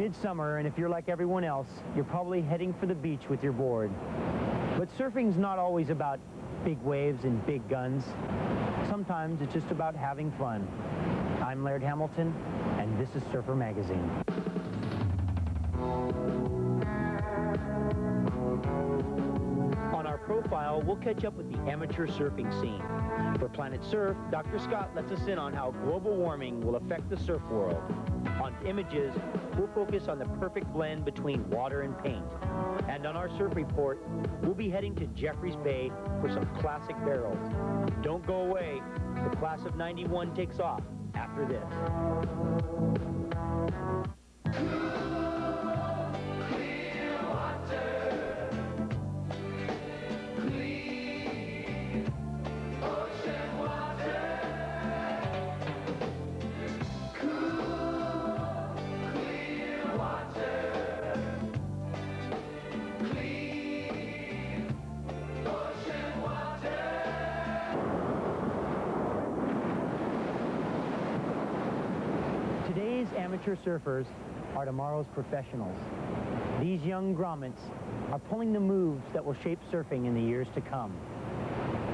midsummer, and if you're like everyone else, you're probably heading for the beach with your board. But surfing's not always about big waves and big guns. Sometimes it's just about having fun. I'm Laird Hamilton, and this is Surfer Magazine. On our profile, we'll catch up with the amateur surfing scene. For Planet Surf, Dr. Scott lets us in on how global warming will affect the surf world. On Images, we'll focus on the perfect blend between water and paint. And on our surf report, we'll be heading to Jeffreys Bay for some classic barrels. Don't go away. The class of '91 takes off after this. Today's amateur surfers are tomorrow's professionals. These young grommets are pulling the moves that will shape surfing in the years to come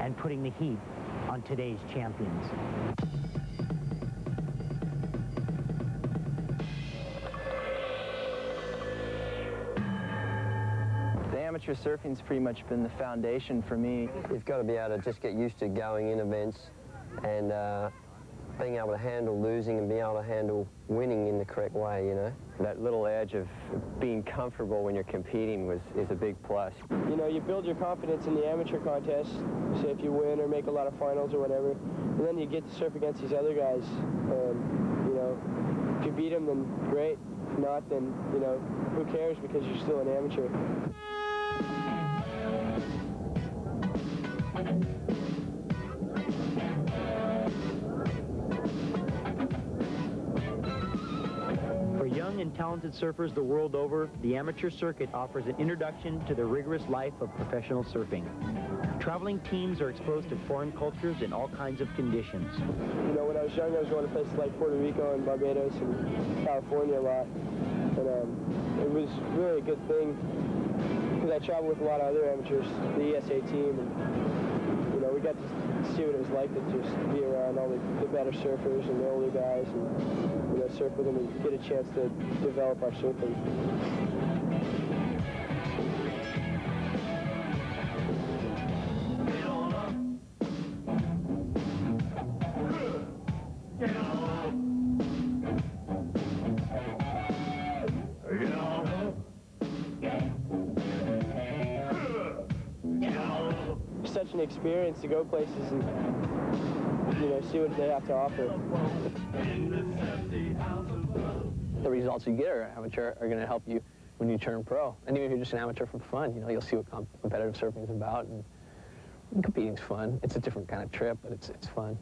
and putting the heat on today's champions. The amateur surfing's pretty much been the foundation for me. You've got to be able to just get used to going in events and being able to handle losing and being able to handle winning in the correct way, you know. That little edge of being comfortable when you're competing is a big plus. You know, you build your confidence in the amateur contest, say if you win or make a lot of finals or whatever, and then you get to surf against these other guys, and, you know, if you beat them, then great. If not, then, you know, who cares because you're still an amateur. And talented surfers the world over, the amateur circuit offers an introduction to the rigorous life of professional surfing. Traveling teams are exposed to foreign cultures in all kinds of conditions. You know, when I was young, I was going to places like Puerto Rico and Barbados and California a lot. And it was really a good thing because I traveled with a lot of other amateurs, the ESA team, and, you know, we got to see what it was like to just be around all the better surfers and the older guys and, you know, surf with them and get a chance to develop our surfing. Such an experience to go places and, you know, see what they have to offer. The results you get as an amateur are going to help you when you turn pro. And even if you're just an amateur for fun, you know, you'll see what competitive surfing is about, and competing's fun. It's a different kind of trip, but it's fun.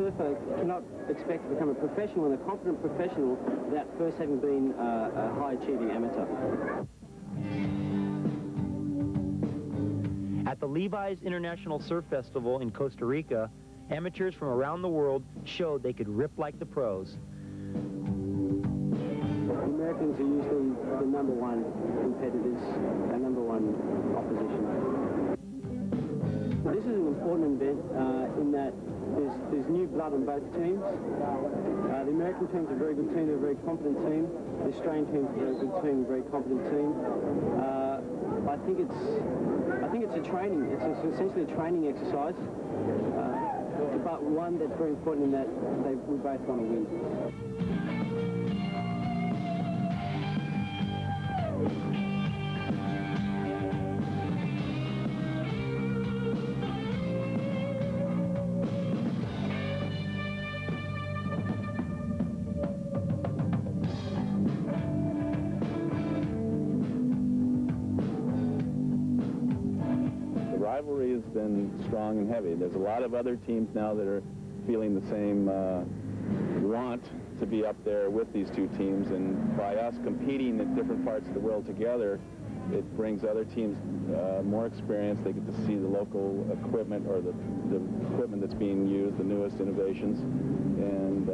surfer cannot expect to become a professional and a competent professional without first having been a high-achieving amateur. At the Levi's International Surf Festival in Costa Rica, amateurs from around the world showed they could rip like the pros. The Americans are usually the #1 competitors, our #1 opposition. This is an important event in that there's new blood on both teams. The American team's a very good team, they're a very competent team. The Australian team's a very good team, a very competent team. I think it's a training. It's essentially a training exercise, but one that's very important in that we both want to win. Rivalry has been strong and heavy. There's a lot of other teams now that are feeling the same want to be up there with these two teams, and by us competing in different parts of the world together, it brings other teams more experience. They get to see the local equipment, or the equipment that's being used, the newest innovations, and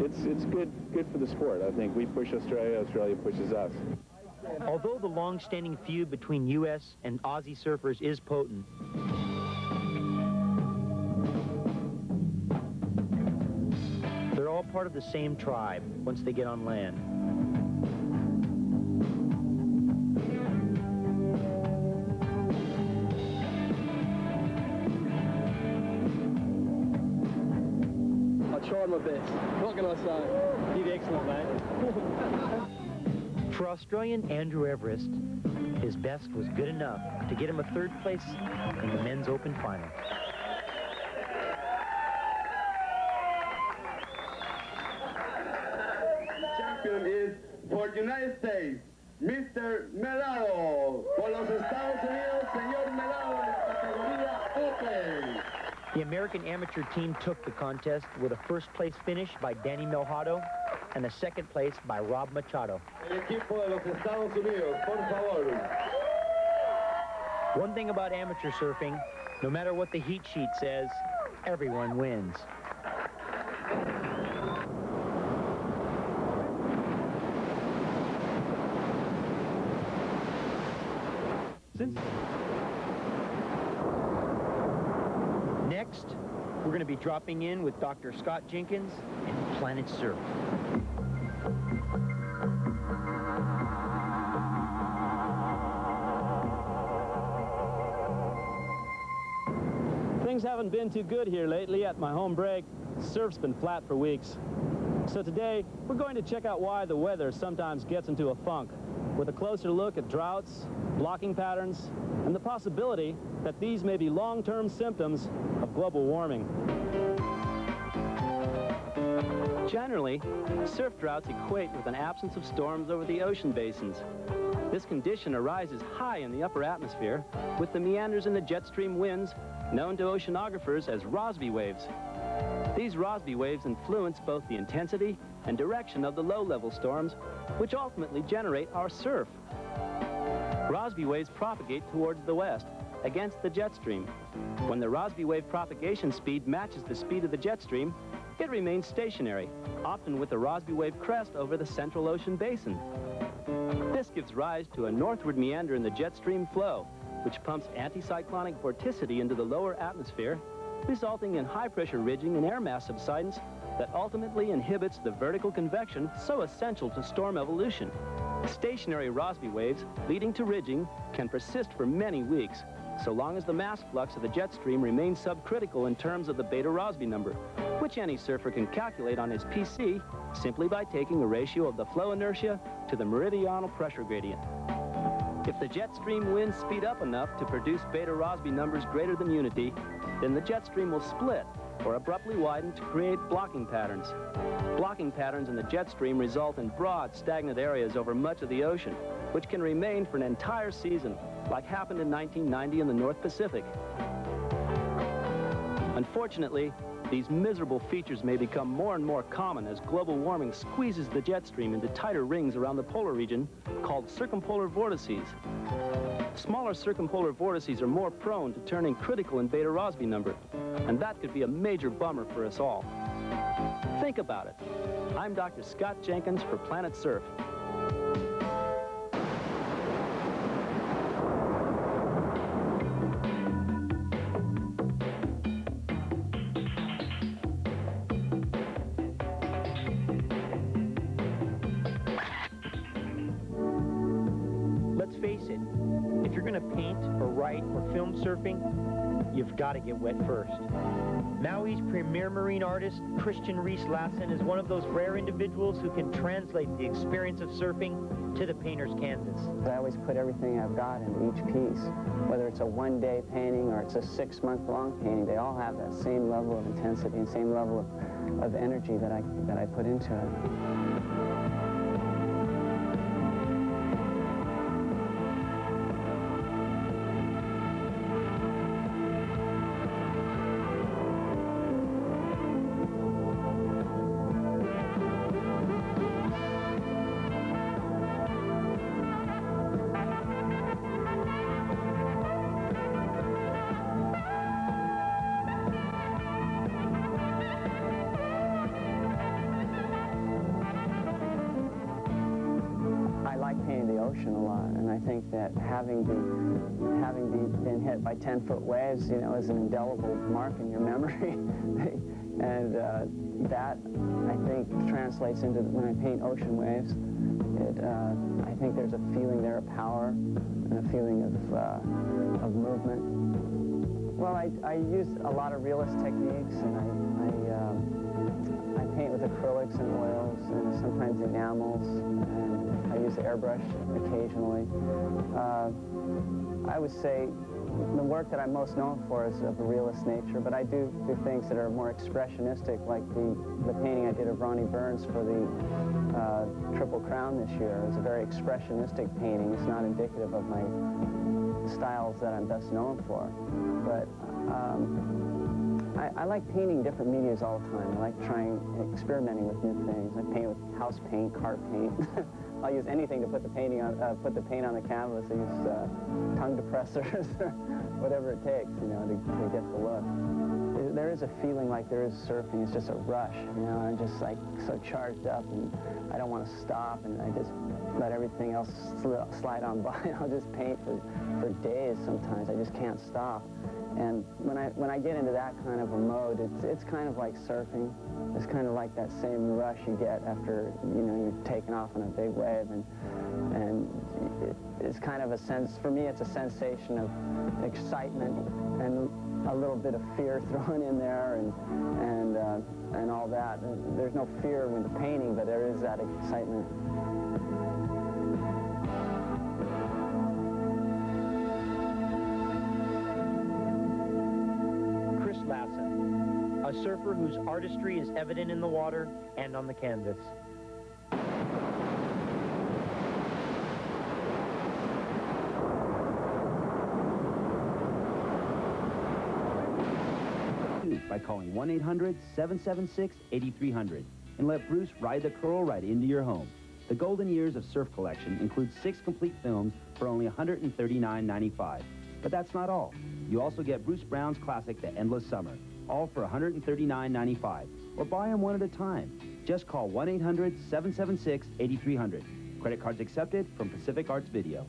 it's good for the sport. I think we push Australia, Australia pushes us. Although the long-standing feud between U.S. and Aussie surfers is potent, they're all part of the same tribe once they get on land. I tried my best. What can I say? You did excellent, mate. For Australian Andrew Everest, his best was good enough to get him a third place in the men's open final. Champion is for United States, Mr. Melado. Por los Estados Unidos, señor Melado, en la categoría Open. The American amateur team took the contest with a first-place finish by Danny Melhado and a second place by Rob Machado. El equipo de los Estados Unidos, por favor. One thing about amateur surfing, no matter what the heat sheet says, everyone wins. Next, we're going to be dropping in with Dr. Scott Jenkins and Planet Surf. Things haven't been too good here lately at my home break. Surf's been flat for weeks. So today, we're going to check out why the weather sometimes gets into a funk, with a closer look at droughts, blocking patterns, and the possibility that these may be long-term symptoms of global warming. Generally, surf droughts equate with an absence of storms over the ocean basins. This condition arises high in the upper atmosphere, with the meanders in the jet stream winds known to oceanographers as Rossby waves. These Rossby waves influence both the intensity and direction of the low-level storms, which ultimately generate our surf. Rossby waves propagate towards the west, against the jet stream. When the Rossby wave propagation speed matches the speed of the jet stream, it remains stationary, often with the Rossby wave crest over the central ocean basin. This gives rise to a northward meander in the jet stream flow, which pumps anticyclonic vorticity into the lower atmosphere, resulting in high-pressure ridging and air mass subsidence that ultimately inhibits the vertical convection so essential to storm evolution. Stationary Rossby waves leading to ridging can persist for many weeks, so long as the mass flux of the jet stream remains subcritical in terms of the beta Rossby number, which any surfer can calculate on his PC simply by taking a ratio of the flow inertia to the meridional pressure gradient. If the jet stream winds speed up enough to produce beta Rossby numbers greater than unity, then the jet stream will split or abruptly widen to create blocking patterns. Blocking patterns in the jet stream result in broad, stagnant areas over much of the ocean, which can remain for an entire season, like happened in 1990 in the North Pacific. Unfortunately, these miserable features may become more and more common as global warming squeezes the jet stream into tighter rings around the polar region called circumpolar vortices. Smaller circumpolar vortices are more prone to turning critical in beta Rossby number, and that could be a major bummer for us all. Think about it. I'm Dr. Scott Jenkins for Planet Surf. Let's face it, you're going to paint or write or film surfing, you've got to get wet first. Maui's premier marine artist, Christian Reese-Lassen, is one of those rare individuals who can translate the experience of surfing to the painter's canvas. I always put everything I've got into each piece. Whether it's a one-day painting or it's a 6-month-long painting, they all have that same level of intensity and same level of energy that I put into it. A lot, and I think that having been hit by 10-foot waves, you know, is an indelible mark in your memory, and that I think translates into when I paint ocean waves. I think there's a feeling there of power and a feeling of movement. Well, I use a lot of realist techniques, and I paint with acrylics and oils and sometimes enamels, and I use the airbrush occasionally. I would say the work that I'm most known for is of a realist nature, but I do things that are more expressionistic, like the painting I did of Ronnie Burns for the Triple Crown this year. It's a very expressionistic painting. It's not indicative of my styles that I'm best known for, but I like painting different medias all the time. I like experimenting with new things. I paint with house paint, car paint. I'll use anything to put the paint on the canvas. I use tongue depressors, whatever it takes, you know, to get the look. There is a feeling like there is surfing. It's just a rush, you know. I'm just like so charged up, and I don't want to stop, and I just let everything else slide on by. I'll just paint for days sometimes. I just can't stop. And when I get into that kind of a mode, it's kind of like surfing. It's kind of like that same rush you get after, you know, you've taken off on a big wave, and it's kind of a sense, for me, it's a sensation of excitement and a little bit of fear thrown in there, and all that. There's no fear with the painting, but there is that excitement. Lassen, a surfer whose artistry is evident in the water and on the canvas. By calling 1-800-776-8300 and let Bruce ride the curl right into your home. The Golden Years of Surf Collection includes 6 complete films for only $139.95. But that's not all. You also get Bruce Brown's classic, The Endless Summer, all for $139.95. Or buy them one at a time. Just call 1-800-776-8300. Credit cards accepted from Pacific Arts Video.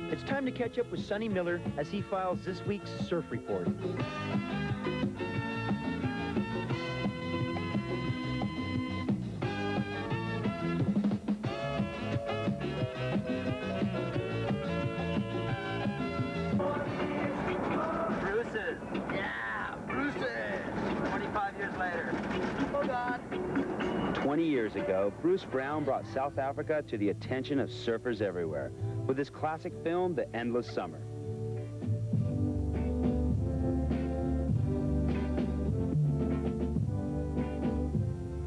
It's time to catch up with Sonny Miller as he files this week's Surf Report. Yeah, Bruce's. 25 years later. Oh, God. 20 years ago, Bruce Brown brought South Africa to the attention of surfers everywhere with his classic film, The Endless Summer.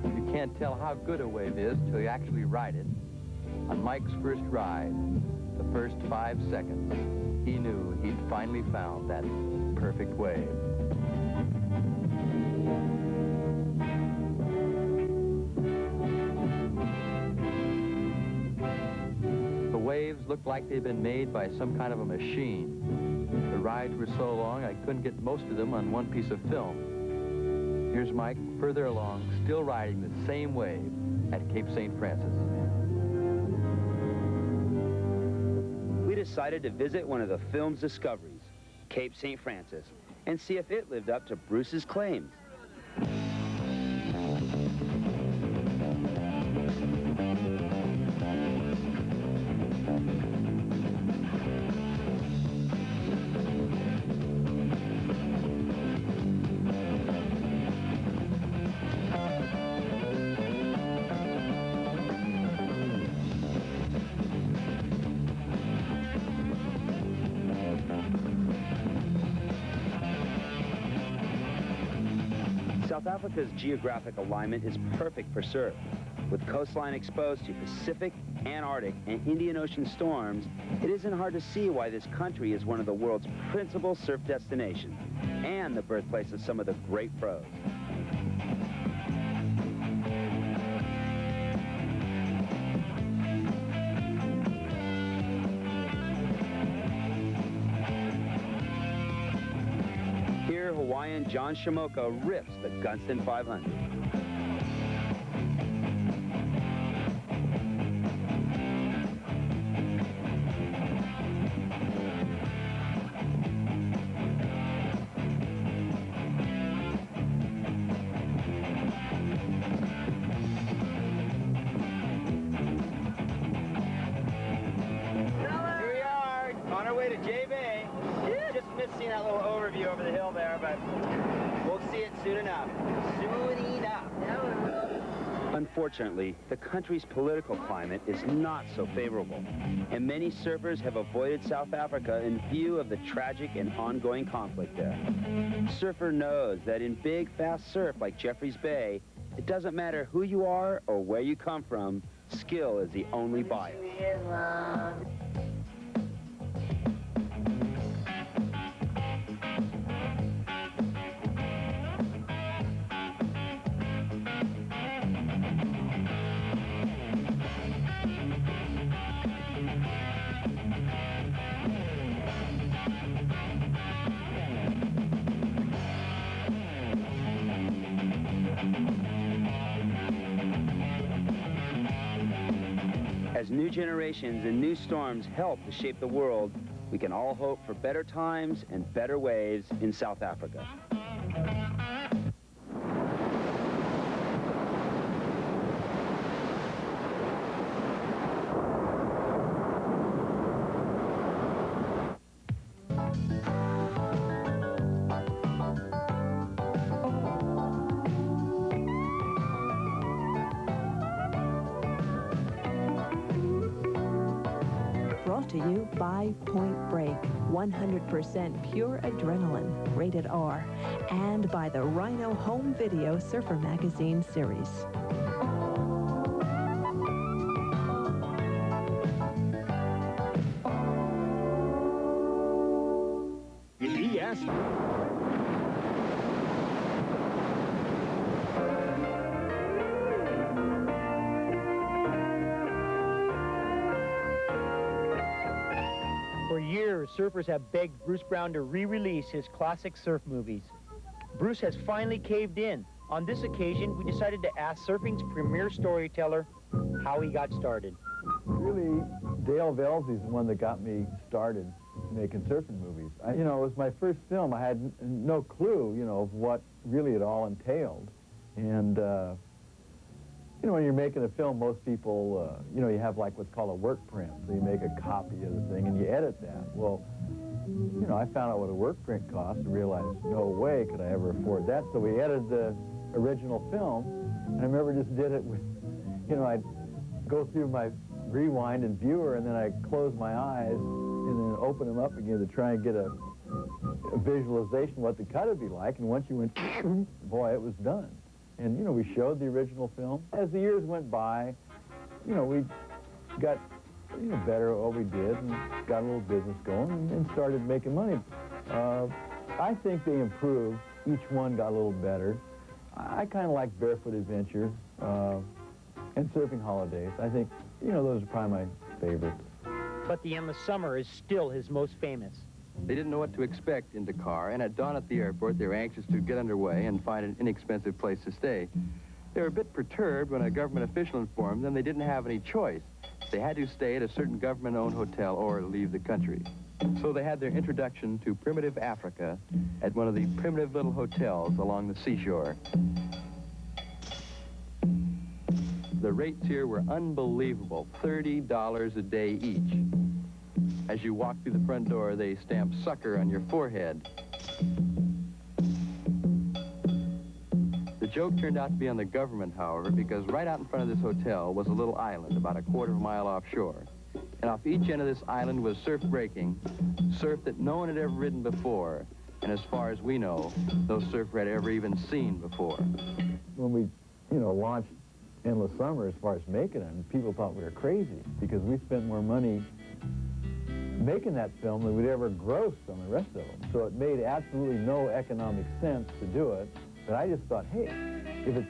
You can't tell how good a wave is till you actually ride it. On Mike's first ride, the first 5 seconds, he knew he'd finally found that perfect wave. The waves looked like they'd been made by some kind of a machine. The rides were so long I couldn't get most of them on one piece of film. Here's Mike further along, still riding the same wave at Cape St. Francis. We decided to visit one of the film's discoveries, Cape St. Francis. and see if it lived up to Bruce's claims. South Africa's geographic alignment is perfect for surf. With coastline exposed to Pacific, Antarctic, and Indian Ocean storms, it isn't hard to see why this country is one of the world's principal surf destinations and the birthplace of some of the great pros. Here, Hawaiian John Shimoka rips the Gunston 500. Here we are, on our way to J-Bay. Just missed seeing that little overview over the hill there, but we'll see it soon enough. Soon enough. Unfortunately, the country's political climate is not so favorable, and many surfers have avoided South Africa in view of the tragic and ongoing conflict there. Surfer knows that in big, fast surf like Jeffreys Bay, it doesn't matter who you are or where you come from, skill is the only bias. As new generations and new storms help to shape the world, we can all hope for better times and better waves in South Africa. Brought to you by Point Break, 100% pure adrenaline, rated R, and by the Rhino Home Video Surfer Magazine series. Yes. For years, surfers have begged Bruce Brown to re-release his classic surf movies. Bruce has finally caved in. On this occasion, we decided to ask surfing's premier storyteller how he got started. Really, Dale Velzy's the one that got me started making surfing movies. You know, it was my first film. I had no clue, you know, of what really it all entailed. And, you know, when you're making a film, most people, you know, you have like what's called a work print. So you make a copy of the thing and you edit that. Well, you know, I found out what a work print cost and realized no way could I ever afford that. So we edited the original film. And I remember just did it with, you know, I'd go through my rewind and viewer, and then I close my eyes and then open them up again to try and get a visualization of what the cut would be like. And once you went, boy, it was done. And, you know, we showed the original film. As the years went by, you know, we got, you know, better at what we did and got a little business going and started making money. I think they improved. Each one got a little better. I kind of like Barefoot Adventure and Surfing Holidays. I think, you know, those are probably my favorites. But The Endless Summer is still his most famous. They didn't know what to expect in Dakar, and at dawn at the airport, they were anxious to get underway and find an inexpensive place to stay. They were a bit perturbed when a government official informed them they didn't have any choice. They had to stay at a certain government-owned hotel or leave the country. So they had their introduction to primitive Africa at one of the primitive little hotels along the seashore. The rates here were unbelievable, $30 a day each. As you walk through the front door, they stamp sucker on your forehead. The joke turned out to be on the government, however, because right out in front of this hotel was a little island about a quarter of a mile offshore. And off each end of this island was surf breaking, surf that no one had ever ridden before. And as far as we know, no surfer had ever even seen before. When we, launched Endless Summer as far as making it, people thought we were crazy because we spent more money making that film than we'd ever grossed on the rest of them. So it made absolutely no economic sense to do it. But I just thought, hey, if it's,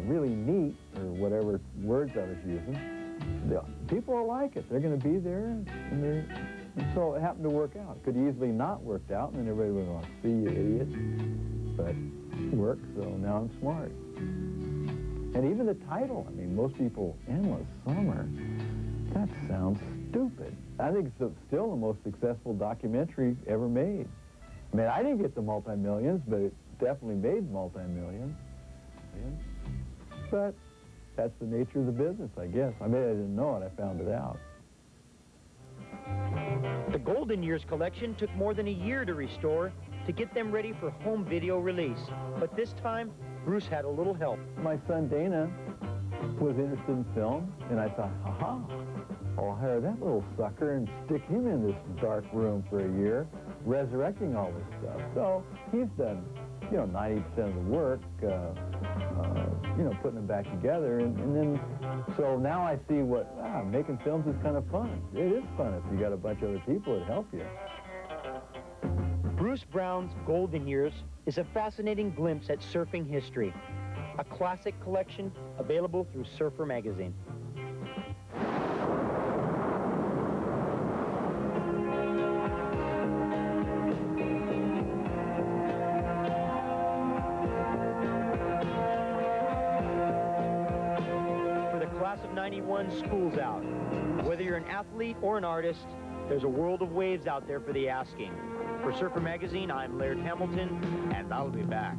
really neat, or whatever words I was using, people will like it. They're going to be there, and so it happened to work out. It could easily not worked out, and then everybody would go, see, you idiot. But it worked, so now I'm smart. And even the title, most people, Endless Summer, that sounds stupid. I think it's still the most successful documentary ever made. I didn't get the multi-millions, but it definitely made multi-millions. But that's the nature of the business, I guess. I didn't know it. I found it out. The Golden Years collection took more than a year to restore to get them ready for home video release. But this time, Bruce had a little help. My son Dana was interested in film, and I thought, I'll hire that little sucker and stick him in this dark room for a year, resurrecting all this stuff. So he's done, 90% of the work, putting them back together. And then, so now I see making films is kind of fun. It is fun if you got a bunch of other people that help you. Bruce Brown's Golden Years is a fascinating glimpse at surfing history. A classic collection available through Surfer Magazine. Class of '91 school's out. Whether you're an athlete or an artist, there's a world of waves out there for the asking. For Surfer Magazine, I'm Laird Hamilton, and I'll be back.